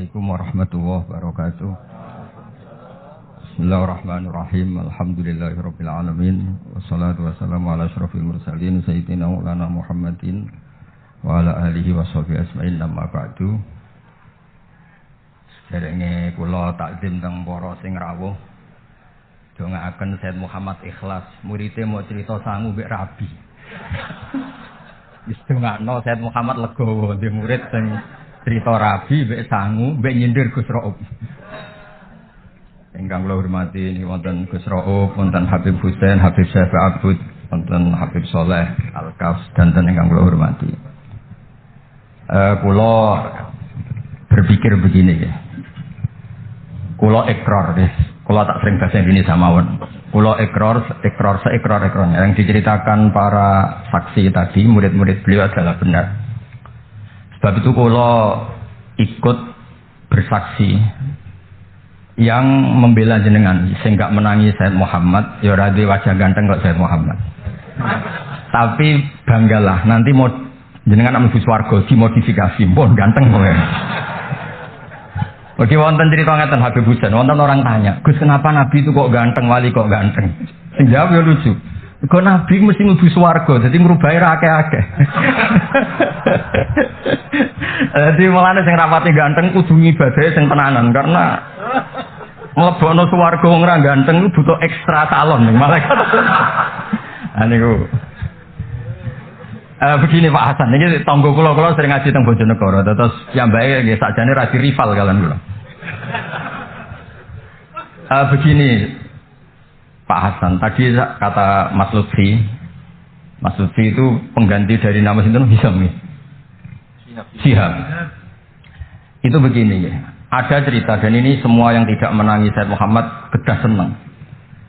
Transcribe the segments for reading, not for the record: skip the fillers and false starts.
Assalamualaikum warahmatullahi wabarakatuh. Bismillahirrahmanirrahim. Alhamdulillahirabbil alamin. Wassalatu wassalamu ala asyrofil mursalin sayyidina Maulana Muhammadin wa ala alihi washabihi ajmain. Amma ba'du. Derenge kula takzim teng para sing rawuh. Dongaaken Sayyid Muhammad Ikhlas, muridé mau cerita sangu mbek Rabi. Wis dongakno Sayyid Muhammad legowo di murid sing cerita Rabi mbek sangu mbek nyindir Gus Raub. Ingkang kula hormati niki wonten Gus Raub, wonten Habib Husain, Habib Syafi Abud, wonten Habib Soleh Al-Kaf dan ingkang kula hormati. Kula berpikir begini ya. Kula ikrar wis, kula tak sering bahasa Indonesia mawon. Kula ikrar yang diceritakan para saksi tadi, murid-murid beliau adalah benar. Sebab itu kula ikut bersaksi yang membela jenengan sehingga menangi Sayyid Muhammad, ya ora wajah ganteng kok Sayyid Muhammad. Tapi banggalah nanti mau jenengan mlebu swarga dimodifikasi, pun ganteng kowe. Oke, wonten cerita ngeten Habib Husain, wonten orang tanya, "Gus, kenapa Nabi itu kok ganteng, wali kok ganteng?" Sing jawab ya lucu. Kok Nabi mesti mlebu swarga, dadi ngrubahi ra akeh-akeh. Dadi mulane sing rapati ganteng kudu ngibadahe sing tenanan karena mlebokno swarga wong ra ganteng butuh ekstra salon ning malaikat. Niku begini Pak Hasan, ini tonggo kula sering ngaji teng Bojonegoro, terus piyambake nggih sakjane ra di rival kalian kula. Begini Pak Hasan, tadi kata Mas Lutfi itu pengganti dari nama sinten Hisam nih. Sihab. Itu begini ya. Ada cerita dan ini semua yang tidak menangi Sayyid Muhammad kedah senang.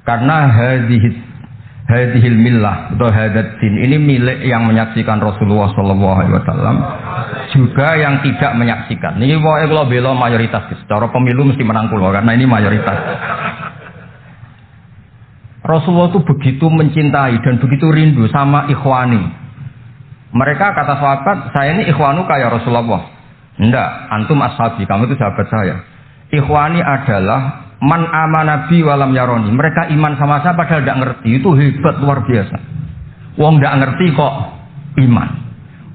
Karena hadhil millah atau hadat din ini milik yang menyaksikan Rasulullah SAW, juga yang tidak menyaksikan. Ini pokoke kula bela mayoritas. Secara pemilu mesti menang kula karena ini mayoritas. Rasulullah itu begitu mencintai dan begitu rindu sama ikhwani. Mereka kata sahabat, "Saya ini ikhwanu kayak Rasulullah." Enggak, antum ashabi, kamu itu sahabat saya. Ikhwani adalah man amanabi walam yaroni. Mereka iman sama saya padahal tidak ngerti. Itu hebat luar biasa. Wong tidak ngerti kok iman.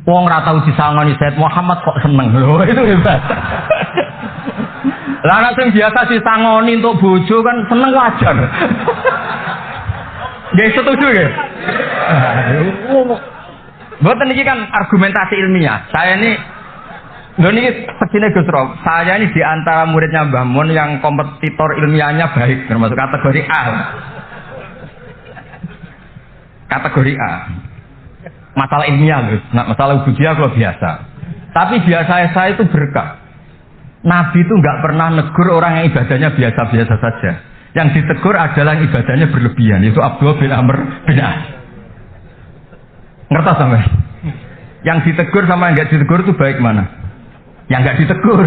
Wong ora tau disangoni Sayyid Muhammad kok seneng. Loh, itu hebat. Lah nek sing biasa disangoni untuk bojo kan seneng wajar. Nggih setuju nggih? Mboten iki kan argumentasi ilmiah. Saya ini ini begini Gus Rob, saya ini diantara muridnya Mbah Mun yang kompetitor ilmiahnya baik, termasuk kategori A. Kategori A. Masalah ilmiah, nah, masalah ubudiyah kalau biasa. Tapi biasa saya itu berkah. Nabi itu nggak pernah negur orang yang ibadahnya biasa-biasa saja. Yang ditegur adalah yang ibadahnya berlebihan, yaitu Abdullah bin Amr bin As. Ngerti sampai? Yang ditegur sama yang nggak ditegur itu baik mana? Yang nggak ditegur.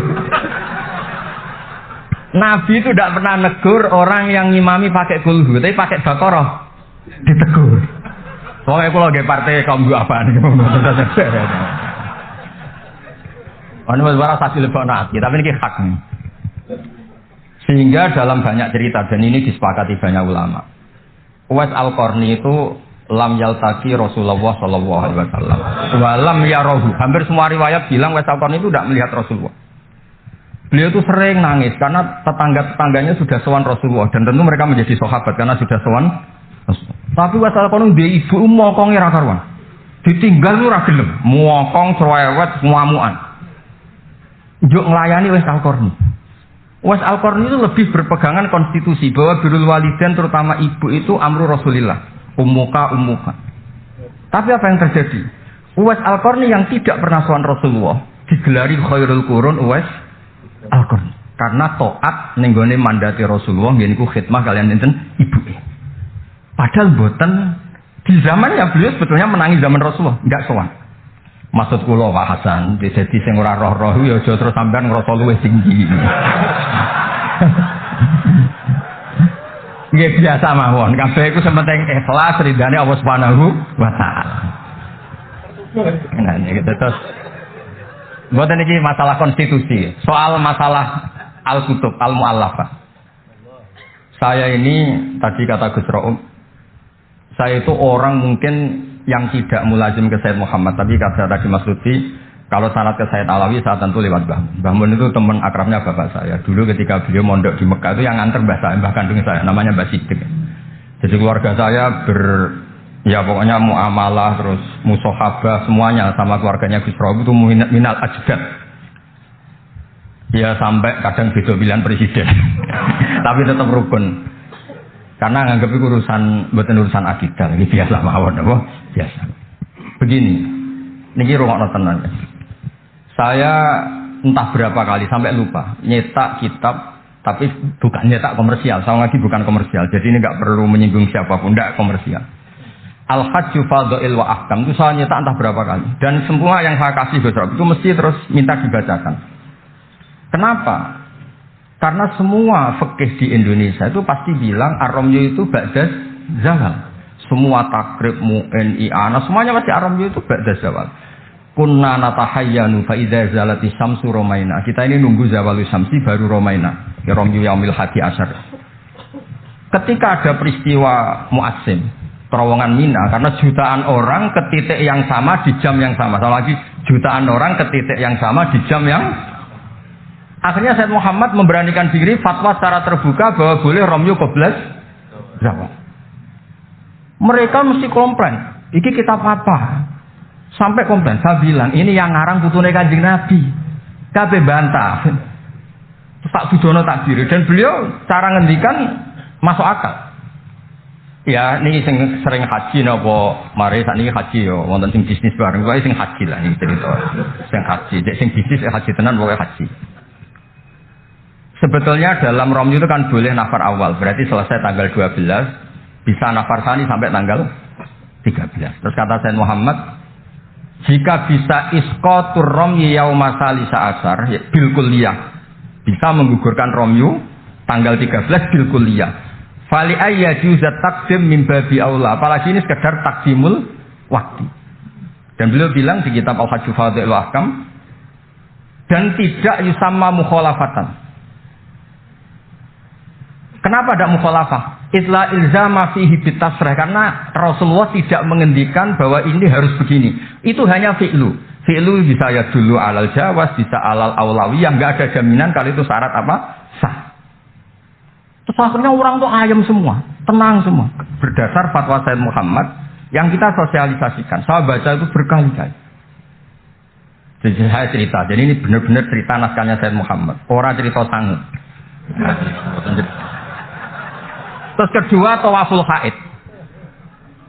Nabi itu tidak pernah negur orang yang ngimami pakai kulhu, tapi pakai Baqarah ditegur. Soalnya kalau lagi partai kaum gue apaan? Ini suara saksi lebih nanti, tapi ini hak. Sehingga dalam banyak cerita dan ini disepakati banyak ulama. Uwais Al-Qarni itu lam yaltaqi Rasulullah sallallahu alaihi wasallam wa lam yarahu. Hampir semua riwayat bilang Uwais Al-Qarni itu tidak melihat Rasulullah. Beliau itu sering nangis karena tetangga-tetangganya sudah sowan Rasulullah dan tentu mereka menjadi sahabat karena sudah sowan Rasulullah. Tapi Uwais Al-Qarni dia ibu mokonge ra karuan. Ditinggal ora gelem, mokong cerewet muamuan. Njuk nglayani Uwais Al-Qarni. Uwais Al-Qarni itu lebih berpegangan konstitusi bahwa birrul walidain terutama ibu itu amru Rasulillah. Ummuka. Tapi apa yang terjadi? Uwais Al-Qarni yang tidak pernah sowan Rasulullah digelari khairul qurun Uwais Al-Qarni karena taat ning gone mandate Rasulullah nggih niku khidmah kalian enten ibuke. Padahal boten di zamannya beliau sebetulnya menangi zaman Rasulullah, enggak sowan. Maksud kula Pak Hasan, jadi sing ora roh-roh ya aja terus sampean ngrasa luwih tinggi. Nggih biasa mawon, kabeh iku sementing ikhlas ridane Allah Subhanahu wa taala. Nah, iki terus Mboten iki masalah konstitusi, soal masalah al-kutub, al-mu'allafah. Saya ini tadi kata Gus Raum, saya itu orang mungkin yang tidak mulazim ke Sayyid Muhammad, tapi kata tadi Mas Lutfi, kalau sanad ke Sayyid Alawi saya tentu lewat Mbah Mun. Mbah Mun itu teman akrabnya bapak saya. Dulu ketika beliau mondok di Mekah itu yang nganter mbah kandung saya, namanya Mbah Sidik. Jadi keluarga saya ya pokoknya muamalah terus musohabah semuanya sama keluarganya Gus Raum itu minal ajdad. Ya sampai kadang beda pilihan presiden, tapi tetap rukun. Karena nganggep itu urusan akidah, ini biasa mawon apa? Biasa. Begini, niki rungokno tenan. Saya entah berapa kali sampai lupa nyetak kitab, tapi bukan nyetak komersial. Saya lagi bukan komersial, jadi ini nggak perlu menyinggung siapapun, nggak komersial. Al-Hajju Fadha'il wa Ahkam itu saya nyetak entah berapa kali, dan semua yang saya kasih Gus Rob itu mesti terus minta dibacakan. Kenapa? Karena semua fikih di Indonesia itu pasti bilang ar-ramyu itu ba'da zawal. Semua takrib, mu'in, i'ana, semuanya pasti ar-ramyu itu ba'da zawal. Kunna natahayyanu fa idza zalati syamsu romaina. Kita ini nunggu zawalu syamsi baru romaina. Ya ramyu yaumil hadi asyar. Ketika ada peristiwa Mu'assim, terowongan Mina, karena jutaan orang ke titik yang sama di jam yang sama. Sama lagi jutaan orang ke titik yang sama di jam yang akhirnya Sayyid Muhammad memberanikan diri fatwa secara terbuka bahwa boleh romyu qoblas zawal. Mereka mesti komplain, iki kitab apa? Sampai komplain, saya bilang ini yang ngarang putune Kanjeng Nabi. Kabeh bantah. Tak budono tak diri dan beliau cara ngendikan masuk akal. Ya, ini sing sering haji napa mari sakniki haji yo wonten sing bisnis bareng wae sing haji lah iki cerita. Sing haji, sing bisnis haji tenan pokoke haji. Sebetulnya dalam romyu itu kan boleh nafar awal, berarti selesai tanggal 12, bisa nafar sani sampai tanggal 13. Terus kata Sayyid Muhammad, jika bisa isqatur romyu yauma salisa asar, ya, bil kulliyah, bisa menggugurkan romyu tanggal 13 bil kulliyah. Fali ayyajuzat taqdim min babi aula, apalagi ini sekedar takdimul waktu. Dan beliau bilang di kitab Al-Hajju Fadha'il wa Ahkam, dan tidak yusamma mukhalafatan. Kenapa ada mukhalafah? Itla ilzama fihi bitasrih, karena Rasulullah tidak mengendikan bahwa ini harus begini. Itu hanya fi'lu. Fi'lu bisa ya dulu alal jawaz, bisa alal aulawiyah, enggak ada jaminan kalau itu syarat apa? Sah. Terus akhirnya orang tuh ayam semua, tenang semua. Berdasar fatwa Sayyid Muhammad yang kita sosialisasikan. Saya baca itu berkali-kali. Jadi saya cerita, jadi ini benar-benar cerita naskahnya Sayyid Muhammad. Orang cerita sangat. Terus kedua, tawaful haid.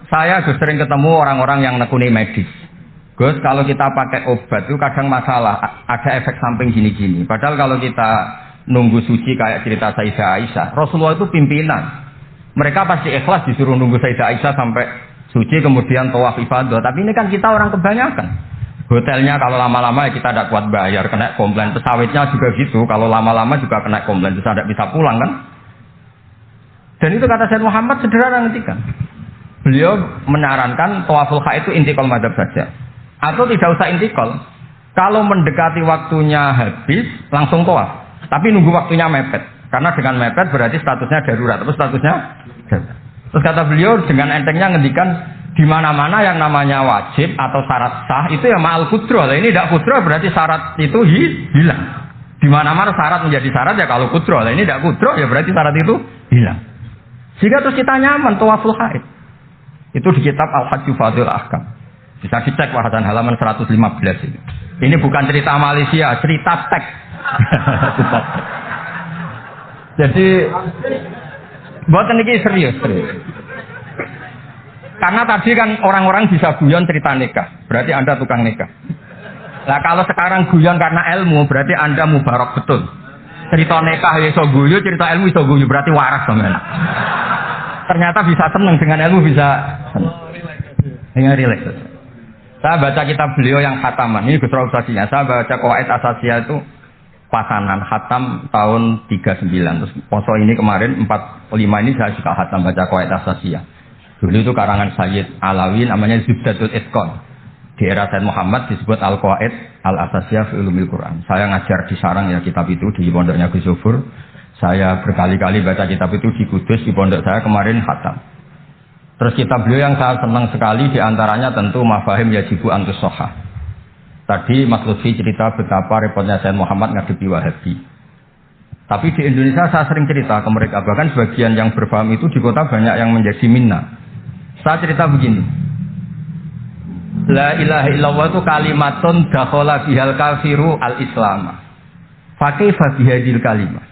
Saya sering ketemu orang-orang yang nekuni medis. Gus, kalau kita pakai obat itu kadang masalah, ada efek samping gini-gini. Padahal kalau kita nunggu suci kayak cerita Sayyidah Aisyah, Rasulullah itu pimpinan. Mereka pasti ikhlas disuruh nunggu Sayyidah Aisyah sampai suci kemudian tawaf ibadah. Tapi ini kan kita orang kebanyakan. Hotelnya kalau lama-lama ya kita tidak kuat bayar, kena komplain. Pesawatnya juga gitu, kalau lama-lama juga kena komplain, bisa tidak bisa pulang kan? Dan itu kata Sayyid Muhammad sederhana ngertikan. Beliau menyarankan tawaful haid itu intikal madzhab saja. Atau tidak usah intikal. Kalau mendekati waktunya habis, langsung tawaf. Tapi nunggu waktunya mepet. Karena dengan mepet berarti statusnya darurat. Terus statusnya darurat. Terus kata beliau dengan entengnya ngendikan di mana-mana yang namanya wajib atau syarat sah itu ya ma'al kudroh. Nah, ini tidak kudroh berarti syarat itu hilang. Di mana-mana syarat menjadi syarat ya kalau kudroh. Nah, ini tidak kudroh ya berarti syarat itu hilang. Sehingga terus kita nyaman tawaful haid. Itu di kitab Al-Hajju Fadha'il Ahkam. Bisa dicek bahasan halaman 115 ini. Ini bukan cerita Malaysia, cerita teks. Jadi buatan ini serius. Karena tadi kan orang-orang bisa guyon cerita nikah, berarti Anda tukang nikah. Nah kalau sekarang guyon karena ilmu, berarti Anda mubarak betul. Cerita nikah iso guyu, cerita ilmu iso guyu, berarti waras teman. Ternyata bisa seneng dengan ilmu, bisa dengan rileks. Saya baca kitab beliau yang khataman, ini Gus Rausasinya. Saya baca Qawaid Asasiyah itu pasanan khatam tahun 39. Terus poso ini kemarin 45 ini saya juga khatam baca Qawaid Asasiyah. Dulu itu karangan Sayyid Alawi namanya Zubdatul Itqan. Di era Sayyid Muhammad disebut Al-Qawaid Al-Asasiyah fi Ulumil Quran. Saya ngajar di Sarang ya kitab itu di pondoknya Gus Zufur. Saya berkali-kali baca kitab itu di Kudus, di pondok saya kemarin khatam. Terus kitab beliau yang saya senang sekali diantaranya tentu Mafahim Yajibu Antus Sohah. Tadi Mas Lutfi cerita betapa repotnya Sayyid Muhammad ngadepi Wahabi. Tapi di Indonesia saya sering cerita ke mereka, bahkan sebagian yang berpaham itu di kota banyak yang menjadi minna. Saya cerita begini. La ilaha illallah itu kalimatun dakhala bihal kafiru al-islamah. Fakaifa bihadil kalimah.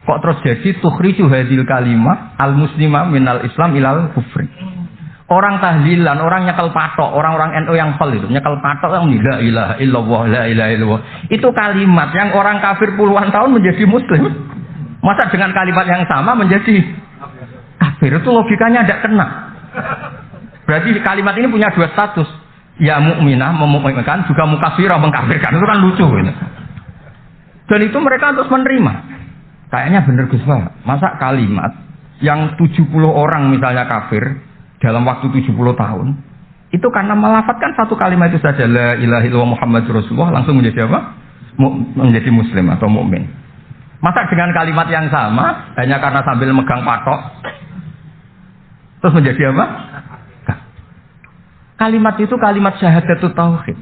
Kok terus jadi tukhriju hadil kalimah al-muslimah minal islam ilal kufri. Orang tahlilan, orang nyekel patok, orang-orang NU yang pel itu nyekel patok yang la ilaha illallah, la ilaha illallah. Itu kalimat yang orang kafir puluhan tahun menjadi muslim. Masa dengan kalimat yang sama menjadi kafir? Itu logikanya tidak kena. Berarti kalimat ini punya dua status. Ya mukminah memukminkan, juga mukafirah mengkafirkan. Itu kan lucu ini. Dan itu mereka terus menerima. Kayaknya benar Gus Pak. Masa kalimat yang 70 orang misalnya kafir dalam waktu 70 tahun itu karena melafatkan satu kalimat itu saja, la ilaha illallah Muhammadur Rasulullah, langsung menjadi apa? Menjadi muslim atau mukmin. Masa dengan kalimat yang sama hanya karena sambil megang patok terus menjadi apa? Kalimat itu kalimat syahadatut tauhid.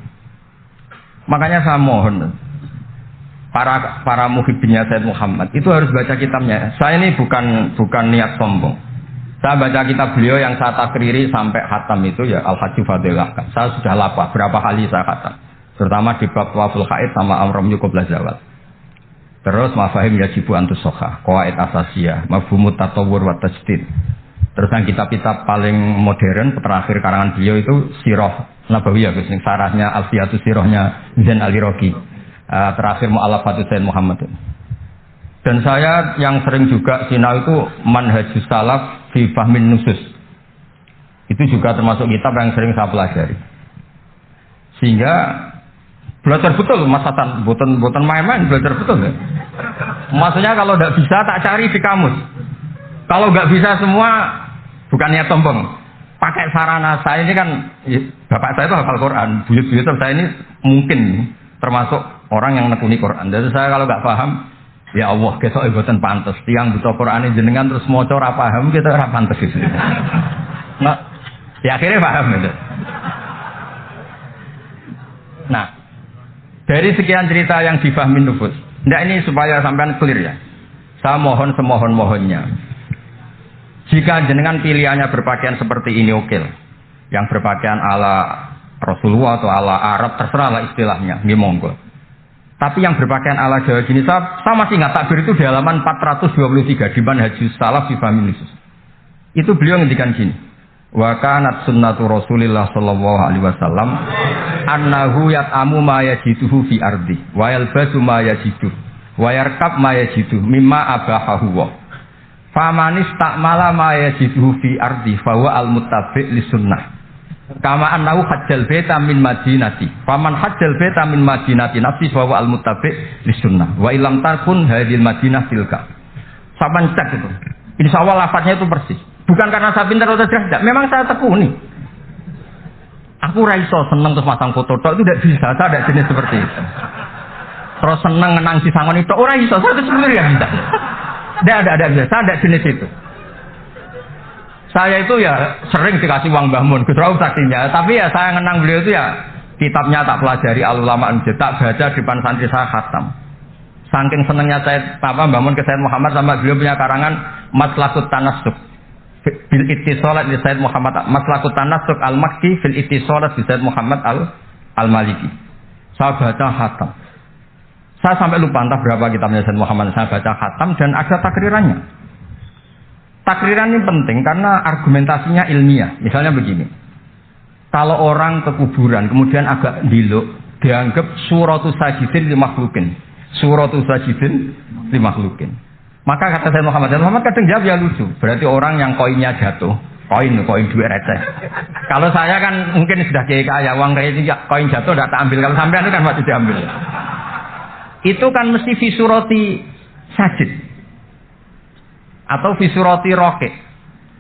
Makanya saya mohon para muhibbinnya Sayyid Muhammad itu harus baca kitabnya. Saya ini bukan niat sombong. Saya baca kitab beliau yang saya takriri sampai khatam itu ya Al-Hajju Fadilah. Saya sudah lapar berapa kali saya khatam. Terutama di bab Tawaful Haid sama Amram Qabla Zawal. Terus Mafahim Yajibu Antus Sohah, Qawaid Asasiyah, Mafhumut Tatawwur wa Tajdid. Terus yang kitab-kitab paling modern terakhir karangan beliau itu Sirah Nabawiyah, sarahnya Alfiyatus Sirahnya Zain Al-Iraqi. Terakhir Mu'alafatus Sayyid Muhammad. Dan saya yang sering juga sinau itu Manhajus Salaf fi Fahmin Nusus. Itu juga termasuk kitab yang sering saya pelajari. Sehingga belajar betul Mas Hasan, bukan main-main, belajar betul ya. Maksudnya kalau tidak bisa tak cari di kamus. Kalau nggak bisa semua, bukan niat sombong. Pakai sarana saya ini kan, bapak saya itu hafal Quran, buyut-buyut saya ini mungkin termasuk orang yang nekuni Quran. Jadi saya kalau nggak paham, ya Allah, besok ibutan pantas. Tiang buta Quran ini jenengan terus mau ora paham, kita ora pantas gitu. Nah, ya akhirnya paham gitu. Nah, dari sekian cerita yang difahami nufus, ndak ini supaya sampean clear ya. Saya mohon semohon-mohonnya. Jika jenengan pilihannya berpakaian seperti ini oke. Yang berpakaian ala Rasulullah atau ala Arab terserahlah istilahnya, nggih monggo. Tapi yang berpakaian ala Jawa gini saya masih ingat takbir itu di halaman 423 di Manhajus Salaf fi Fahmin Nusus. Itu beliau ngendikan gini. Wa kanat sunnatu Rasulillah sallallahu alaihi wasallam annahu yat'amu ma yajiduhu fi ardi wa yalbasu ma yajidu wa yarkab ma yajidu mimma abahahu wa famanis ta'mala ma yajiduhu fi ardi fahuwa al-muttabi' li sunnah kama annahu hajjal baita min madinati faman hajjal baita min madinati nafsi fahuwa al-muttabi' li sunnah wa ilam takun hadil madinah tilka. Saban cek itu insyaallah lafadznya itu persis. Bukan karena saya pintar atau cerdas, memang saya tekuni. Aku raiso seneng terus masang foto tok itu tidak bisa, saya tidak jenis seperti itu. Terus seneng ngenang si sangon itu, ora iso, saya itu sebenarnya ya bisa. Tidak bisa, saya tidak jenis itu. Saya itu ya sering dikasih uang Mbah Mun, Gus Rauf saksinya, tapi ya saya ngenang beliau itu ya kitabnya tak pelajari al-ulama tak baca di depan santri saya khatam. Saking senengnya saya Mbah Mun ke Sayyid Muhammad sama beliau punya karangan Maslakut Tanassuk fil ittisalat di Sayyid Muhammad, Maslakut Tanassuk al-Makki fil ittisalat di Sayyid Muhammad al-Maliki. Saya baca khatam. Saya sampai lupa entah berapa kitabnya Sayyid Muhammad, saya baca khatam dan ada takrirannya. Takriran ini penting karena argumentasinya ilmiah. Misalnya begini. Kalau orang ke kuburan kemudian agak diluk, dianggap suratus sajidin li makhlukin. Suratus sajidin li makhlukin. Maka kata Sayyid Muhammad kadang jawab ya lucu. Berarti orang yang koinnya jatuh, koin duit receh. Kalau saya kan mungkin sudah kaya uang receh, koin jatuh tidak tak ambil. Kalau sampean itu kan masih diambil. Itu kan mesti fisurati sajid atau fisurati roket.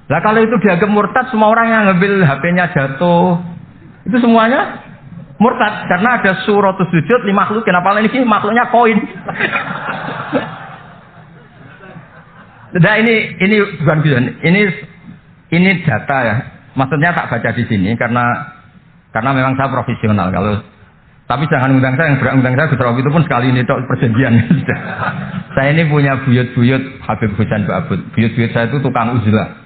Nah kalau itu dianggap murtad, semua orang yang ngambil HP-nya jatuh, itu semuanya Murtad karena ada suratul sujud li makhluk, kenapa ini makhluknya koin. Nah ini bukan gitu. Ini data ya. Maksudnya tak baca di sini karena memang saya profesional. Tapi jangan undang saya, yang berundang saya Gus Rauf itu pun sekali ini perjanjian. Saya ini punya buyut-buyut Habib Husain Ba'bud. Buyut-buyut saya itu tukang uzlah.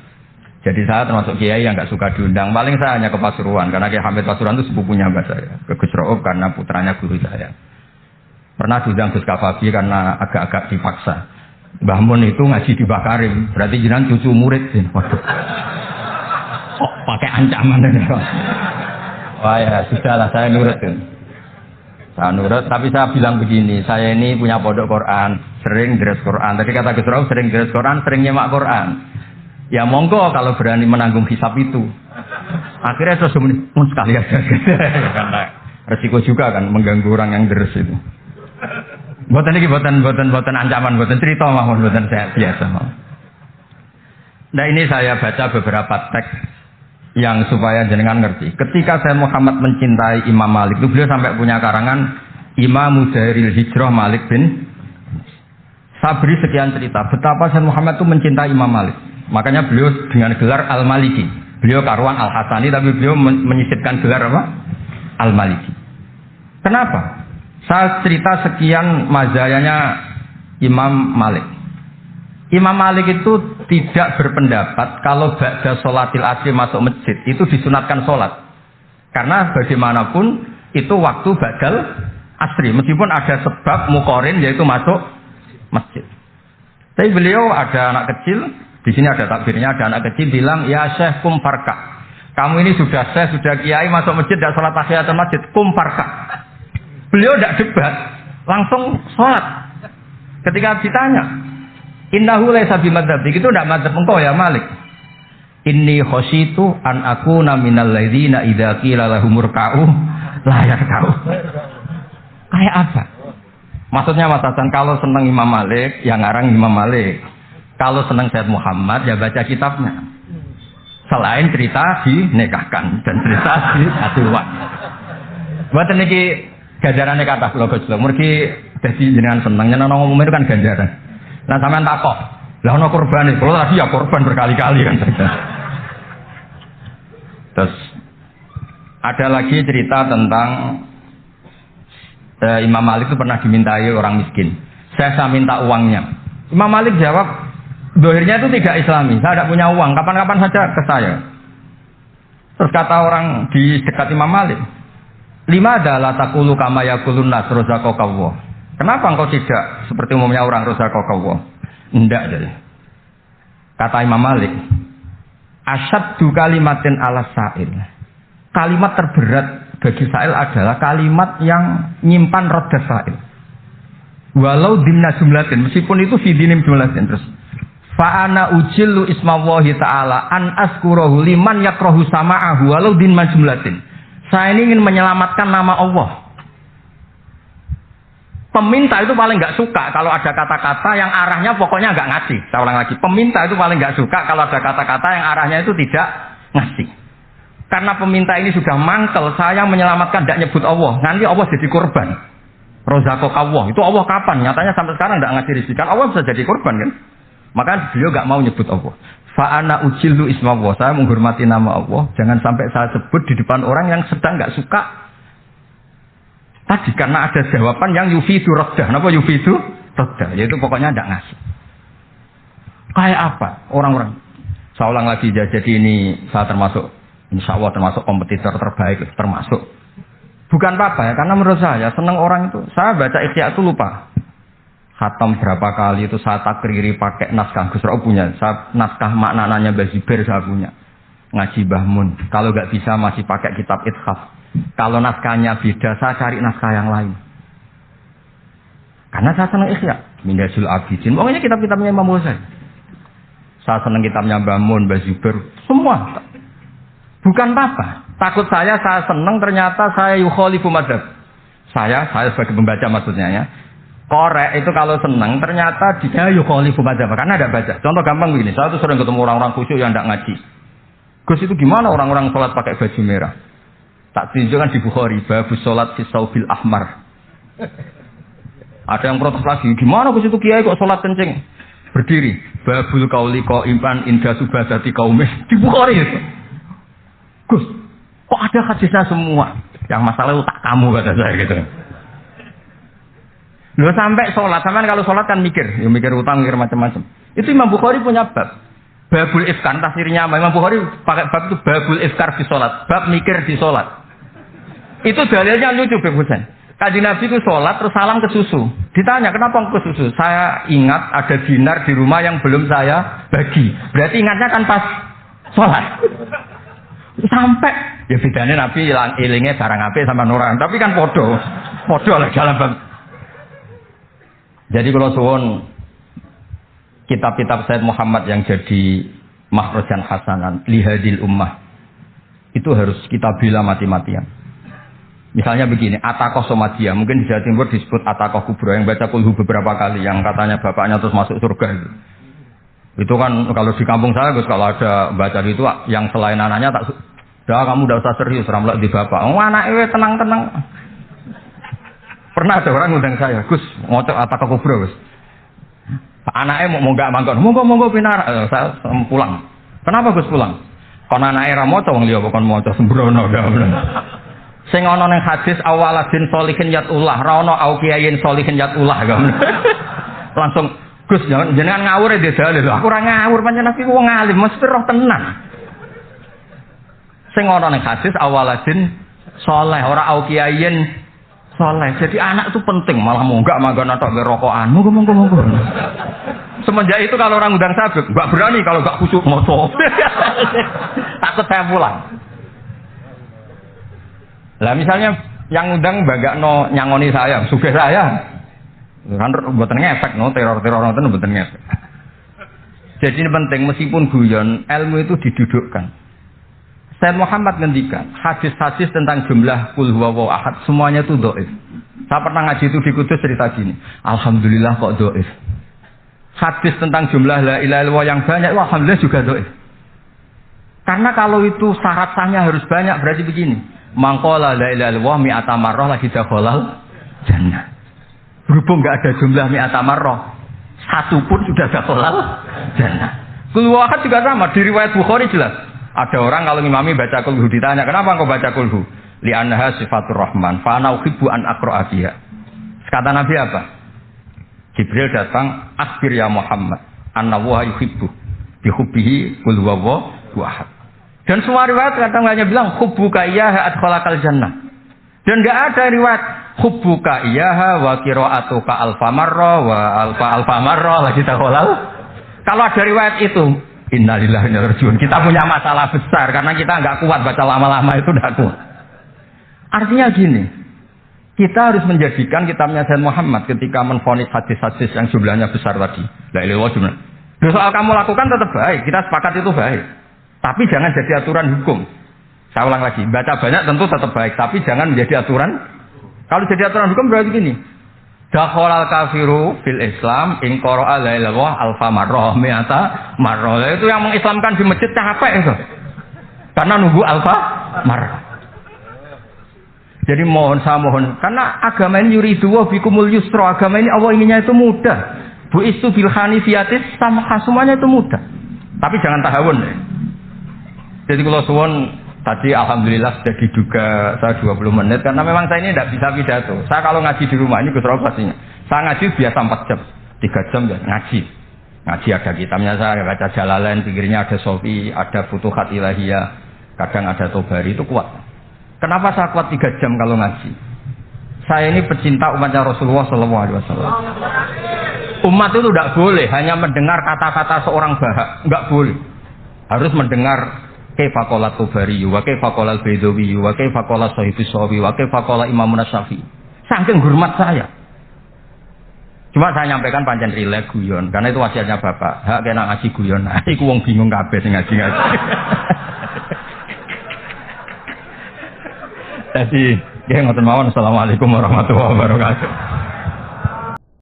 Jadi saya termasuk kiai yang nggak suka diundang. Paling saya hanya ke Pasuruan karena Kiai Hamid Pasuruan itu sepupunya mbak saya. Ke Gus Rauf karena putranya guru saya. Pernah diundang Gus Kafabi karena agak-agak dipaksa. Mbah Mun itu ngaji di Bakarim, berarti jenengan cucu murid. Waduh. Kok pakai ancaman ini? Wah ya sudahlah, saya nurut. Saya nurut, tapi saya bilang begini, saya ini punya pondok Quran, sering deres Quran. Tadi kata Gus Rauf sering deres Quran, sering nyemak Quran. Ya monggo kalau berani menanggung hisab itu. Akhirnya terus sekali aja. Karena resiko juga kan mengganggu orang yang deres itu. Buatan ini buatan ancaman, buatan cerita mawon, buatan saya biasa. Nah ini saya baca beberapa teks yang supaya jenengan ngerti. Ketika saya Muhammad mencintai Imam Malik itu beliau sampai punya karangan Imam Mudairil Hijrah Malik bin. Saya beri sekian cerita betapa saya Muhammad itu mencintai Imam Malik. Makanya beliau dengan gelar Al-Maliki. Beliau karuan Al-Hasani tapi beliau menyisipkan gelar apa? Al-Maliki. Kenapa? Saya cerita sekian mazayanya Imam Malik. Imam Malik itu tidak berpendapat kalau ba'da sholatil asri masuk masjid itu disunatkan sholat. Karena bagaimanapun itu waktu ba'dal asri. Meskipun ada sebab muqorin yaitu masuk masjid. Tapi beliau ada anak kecil, di sini ada takbirnya, ada anak kecil bilang, ya Syekh kum farka. Kamu ini sudah Syekh, sudah kiai masuk masjid, tidak sholat tahiyatul masjid, kum farka. Beliau tidak debat, langsung sholat. Ketika ditanya, innahu laisa bimadzhabi, itu tidak madzhab engkau ya Malik. Inni khosyitu an akuna minal ladzina idza qila lahumur ka'u la yarka'u. Kayak apa? Maksudnya Mas Hasan, kalau senang Imam Malik, ya ngarang Imam Malik. Kalau senang Sayyid Muhammad, ya baca kitabnya. Selain cerita dinikahkan dan cerita di aturan. Buat ini ganjarannya kata kalau gojlok, mergi jadi jenengan senangnya nang ngomong itu kan ganjaran. Nah sampean takok, lah ono korban iki, kalau tadi ya korban berkali-kali kan. Terus ada lagi cerita tentang Imam Malik itu pernah dimintai orang miskin. Saya minta uangnya. Imam Malik jawab, dohirnya itu tidak Islami. Saya tidak punya uang. Kapan-kapan saja ke saya. Terus kata orang di dekat Imam Malik, lima adalah takulu kama yakulun nas rozaqallah. Kenapa engkau tidak seperti umumnya orang rozaqallah? Tidak jadi. Kata Imam Malik, asyaddu kalimatin ala sa'il. Kalimat terberat bagi sa'il adalah kalimat yang nyimpan roda sa'il. Walau dimna jumlatin, meskipun itu fidinim jumlatin. Terus fa'ana ujillu ismallahi ta'ala an askurahu liman yakrahu sama'ahu walau dimna jumlatin. Saya ini ingin menyelamatkan nama Allah. Peminta itu paling nggak suka kalau ada kata-kata yang arahnya pokoknya nggak ngasih. Saya ulang lagi, peminta itu paling nggak suka kalau ada kata-kata yang arahnya itu tidak ngasih. Karena peminta ini sudah mangkel, saya menyelamatkan tidak nyebut Allah. Nanti Allah jadi korban. Rozaqallah, itu Allah kapan? Nyatanya sampai sekarang tidak ngasih rezeki. Kan Allah bisa jadi korban kan? Maka beliau nggak mau nyebut Allah. Fa'ana ujillu ismallah, saya menghormati nama Allah. Jangan sampai saya sebut di depan orang yang sedang nggak suka. Tadi karena ada jawaban yang yufidu raddah. Kenapa yufidu raddah? Yaitu pokoknya tidak ngasih. Kayak apa orang-orang? Saya ulang lagi, jadi ini saya termasuk, insya Allah termasuk kompetitor terbaik, termasuk. Bukan apa ya, karena menurut saya senang orang itu. Saya baca Ikhya itu lupa. Khatam berapa kali itu saya takriri pakai naskah Gus Rauf punya. Saya naskah maknanya Mbah Zubair saya punya. Ngaji Mbah Mun. Kalau nggak bisa masih pakai kitab Ithaf. Kalau naskahnya beda, saya cari naskah yang lain. Karena saya senang Ikhya. Minhajul Abidin. Pokoknya kitab-kitabnya Imam Ghazali. Saya senang kitabnya Mbah Mun, Mbah Zubair. Semua. Bukan apa-apa. Takut saya senang ternyata saya yukhalifu madzhab. Saya sebagai pembaca maksudnya ya. Korek itu kalau senang ternyata dia yukhalifu madzhab karena ada baca. Contoh gampang begini, saya tuh sering ketemu orang-orang khusyuk yang tidak ngaji. Gus itu gimana orang-orang sholat pakai baju merah? Tak tunjukkan di Bukhari, babus sholat fi saubil ahmar. Ada yang protes lagi, gimana Gus itu kiai kok sholat kencing? Berdiri, babul kauli qaiman inda subadati qaumis di Bukhari. Gus, kok ada hadisnya semua? Yang masalah itu tak kamu kata saya gitu. Loh sampai sholat, sampai kalau sholat kan mikir, ya mikir utang, mikir macam-macam. Itu Imam Bukhari punya bab. Babul ifkar, tafsirnya Imam Bukhari pakai bab itu babul ifkar di sholat, bab mikir di sholat. Itu dalilnya lucu Beb Husain. Kanjeng Nabi itu sholat terus salam ke susu. Ditanya kenapa ke susu? Saya ingat ada dinar di rumah yang belum saya bagi. Berarti ingatnya kan pas sholat. Sampai ya bedanya Nabi ilingnya barang apik sama nuran. Tapi kan podo lah dalam bab. Jadi kalau suwon kitab-kitab Sayyid Muhammad yang jadi makhrajan hasanan lihadil ummah itu harus kita bela mati-matian. Misalnya begini, Atakoh Somadia, mungkin di Jawa Timur disebut Atakoh Kubro yang baca kulhu beberapa kali, yang katanya bapaknya terus masuk surga itu. Itu kan kalau di kampung saya, Gus, kalau ada baca itu yang selain anaknya tak, dah kamu udah usah serius, ramlak di bapak. Oh anaknya tenang-tenang. Pernah ada orang ngundang saya, Gus, ngocok Atakoh Kubro, Gus. Anaknya mau nggak mangkon, monggo pinar, saya pulang. Kenapa Gus pulang? Karena anaknya ramoco, wong liya bukan moco sembrono, sing ana ning hadis awaladin sholihin yatullah ra ono au kiyayin sholihin yatullah langsung Gus jenengan ngawur e dalil aku ora ngawur pancen aku wong alim mesti roh tenan sing ana ning hadis awaladin sholeh ora au kiyayin sholeh jadi anak itu penting malah munggah manggon tok rokokan monggo semenjak itu kalau orang undang sabuk enggak berani kalau enggak khusyuk moco takut saya pulang. Lah misalnya yang undang bagakno nyangoni saya, sugih saya. Kan mboten ngefek no, teror-teror ngoten mboten ngefek. Jadi ini penting meskipun guyon, ilmu itu didudukkan. Sayyid Muhammad ngendikan, hadis-hadis tentang jumlah qul huwallahu ahad semuanya itu dhaif. Saya pernah ngaji itu di Kudus cerita gini, alhamdulillah kok dhaif. Hadis tentang jumlah la ilaha illallah yang banyak, alhamdulillah juga dhaif. Karena kalau itu syarat sahnya harus banyak berarti begini. Mangkola la ilaha illallah mi'ata marrah lagi dakhalal jannah. Berhubung enggak ada jumlah mi'ata marrah, satu pun sudah dakhalal jannah. Qul wahad juga sama di riwayat Bukhari jelas. Ada orang kalau ngimami baca kulhu ditanya, "Kenapa engkau baca kulhu?" Li annaha sifatur rahman, fa ana uhibbu an aqra'a biha. Kata Nabi apa? Jibril datang, "Akhbir ya Muhammad, annallaha yuhibbu bi hubbihi qul huwallahu ahad." Dan semua riwayat katanya bilang hubbuka iyyaha adkhalakal jannah. Dan enggak ada riwayat hubbuka iyyaha wa qira'atuka alfa marra wa alfa marra lagi dakhalal. Kalau ada riwayat itu, innalillahi wa inna ilaihi raji'un. Kita punya masalah besar karena kita enggak kuat baca lama-lama itu enggak kuat. Artinya gini, kita harus menjadikan kitabnya Sayyid Muhammad ketika menvonis hadis-hadis yang jumlahnya besar tadi. La ilaha illallah jumlah. Soal kamu lakukan tetap baik, kita sepakat itu baik. Tapi jangan jadi aturan hukum. Saya ulang lagi, baca banyak tentu tetap baik, tapi jangan menjadi aturan. Kalau jadi aturan hukum berarti gini. Dakhalal kafiru fil Islam in qara'a la ilaha illallah alfa marrah mi'ata marrah. Itu yang mengislamkan di masjid capek itu. Karena nunggu alfa marrah. Jadi saya mohon karena agama ini yuridu wa bikumul yusra, agama ini Allah inginnya itu mudah. Bu istu bil hanifiyatis sama semuanya itu mudah. Tapi jangan tahawun ya. Jadi kalau suwon tadi alhamdulillah sudah diduga saya 20 menit karena memang saya ini tidak bisa pidato. Saya kalau ngaji di rumah ini Gus Rauf pastinya. Saya ngaji biasa 4 jam, 3 jam ya ngaji. Ngaji ada kitabnya saya baca Jalalain, pinggirnya ada Sofi, ada Futuhat Ilahiyah, kadang ada Tobari itu kuat. Kenapa saya kuat 3 jam kalau ngaji? Saya ini pecinta umatnya Rasulullah SAW. Umat itu tidak boleh hanya mendengar kata-kata seorang bahak, enggak boleh. Harus mendengar kaifa qala Tobari, wa kaifa qala Al-Baidawi, wa kaifa qala Shahibus Shawi, wa kaifa qala Imam Nasyafi. Saking hormat saya. Cuma saya nyampaikan pancen rileks guyon, karena itu wasiatnya Bapak. Hak kena ngaji guyon. Nah, iku wong bingung kabeh sing ngaji-ngaji. Jadi, nggih ngoten mawon. Assalamualaikum warahmatullahi wabarakatuh.